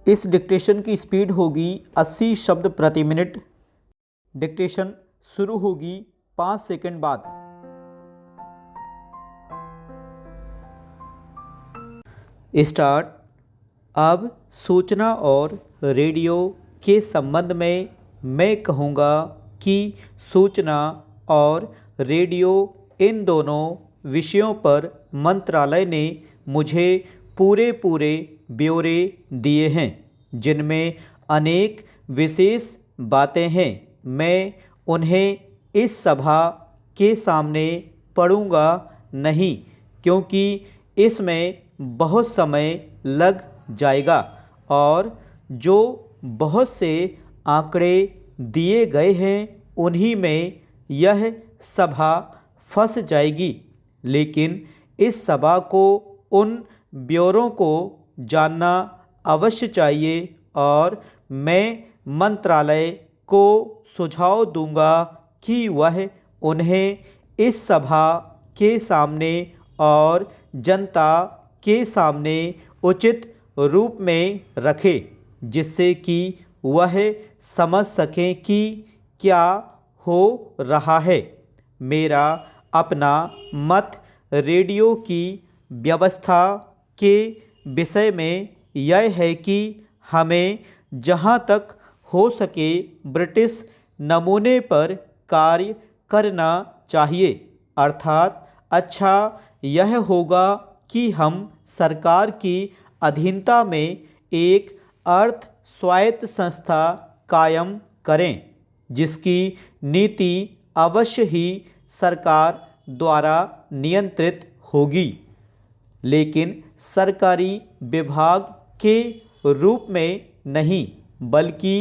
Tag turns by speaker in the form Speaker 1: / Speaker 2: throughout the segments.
Speaker 1: इस डिक्टेशन की स्पीड होगी 80 शब्द प्रति मिनट। डिक्टेशन शुरू होगी 5 सेकंड बाद। स्टार्ट। अब सूचना और रेडियो के संबंध में मैं कहूँगा कि सूचना और रेडियो इन दोनों विषयों पर मंत्रालय ने मुझे पूरे ब्यौरे दिए हैं, जिनमें अनेक विशेष बातें हैं। मैं उन्हें इस सभा के सामने पढ़ूंगा नहीं, क्योंकि इसमें बहुत समय लग जाएगा और जो बहुत से आंकड़े दिए गए हैं उन्हीं में यह सभा फंस जाएगी। लेकिन इस सभा को उन ब्यौरों को जानना अवश्य चाहिए और मैं मंत्रालय को सुझाव दूंगा कि वह उन्हें इस सभा के सामने और जनता के सामने उचित रूप में रखे, जिससे कि वह समझ सकें कि क्या हो रहा है। मेरा अपना मत रेडियो की व्यवस्था के विषय में यह है कि हमें जहां तक हो सके ब्रिटिश नमूने पर कार्य करना चाहिए। अर्थात अच्छा यह होगा कि हम सरकार की अधीनता में एक अर्ध स्वायत्त संस्था कायम करें, जिसकी नीति अवश्य ही सरकार द्वारा नियंत्रित होगी, लेकिन सरकारी विभाग के रूप में नहीं, बल्कि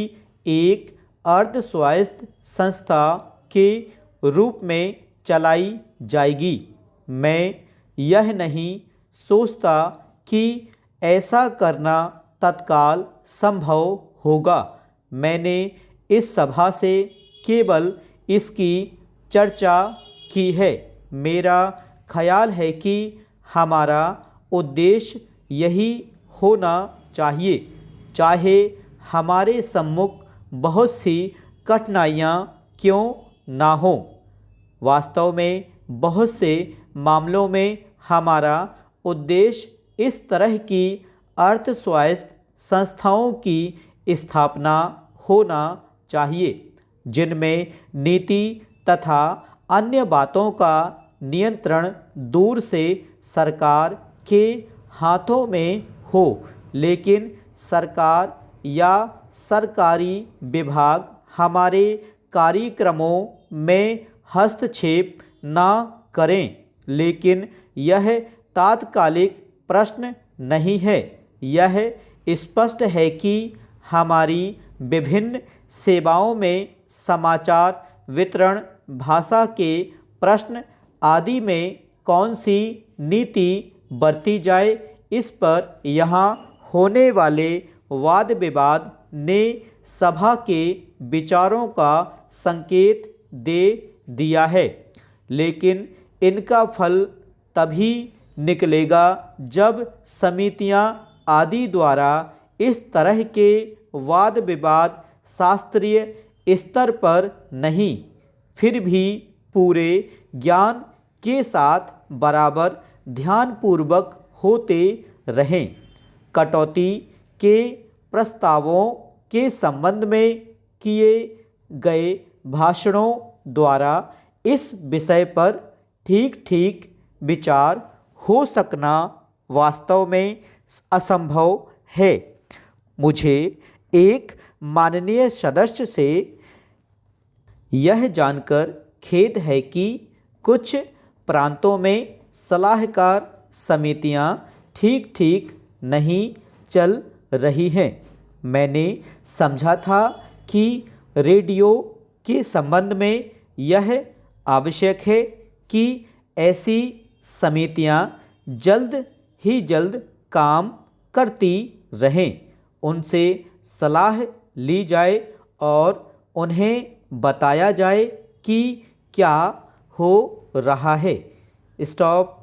Speaker 1: एक अर्ध स्वायत्त संस्था के रूप में चलाई जाएगी। मैं यह नहीं सोचता कि ऐसा करना तत्काल संभव होगा। मैंने इस सभा से केवल इसकी चर्चा की है। मेरा ख्याल है कि हमारा उद्देश्य यही होना चाहिए, चाहे हमारे सम्मुख बहुत सी कठिनाइयाँ क्यों ना हो। वास्तव में बहुत से मामलों में हमारा उद्देश्य इस तरह की अर्ध स्वायत्त संस्थाओं की स्थापना होना चाहिए, जिनमें नीति तथा अन्य बातों का नियंत्रण दूर से सरकार के हाथों में हो, लेकिन सरकार या सरकारी विभाग हमारे कार्यक्रमों में हस्तक्षेप ना करें। लेकिन यह तात्कालिक प्रश्न नहीं है। यह स्पष्ट है कि हमारी विभिन्न सेवाओं में समाचार वितरण, भाषा के प्रश्न आदि में कौन सी नीति बरती जाए, इस पर यहाँ होने वाले वाद विवाद ने सभा के विचारों का संकेत दे दिया है। लेकिन इनका फल तभी निकलेगा जब समितियां आदि द्वारा इस तरह के वाद विवाद शास्त्रीय स्तर पर नहीं, फिर भी पूरे ज्ञान के साथ बराबर ध्यानपूर्वक होते रहें। कटौती के प्रस्तावों के संबंध में किए गए भाषणों द्वारा इस विषय पर ठीक विचार हो सकना वास्तव में असंभव है। मुझे एक माननीय सदस्य से यह जानकर खेद है कि कुछ प्रांतों में सलाहकार समितियां ठीक नहीं चल रही हैं। मैंने समझा था कि रेडियो के संबंध में यह आवश्यक है कि ऐसी समितियां जल्द काम करती रहें, उनसे सलाह ली जाए और उन्हें बताया जाए कि क्या हो रहा है। स्टॉप।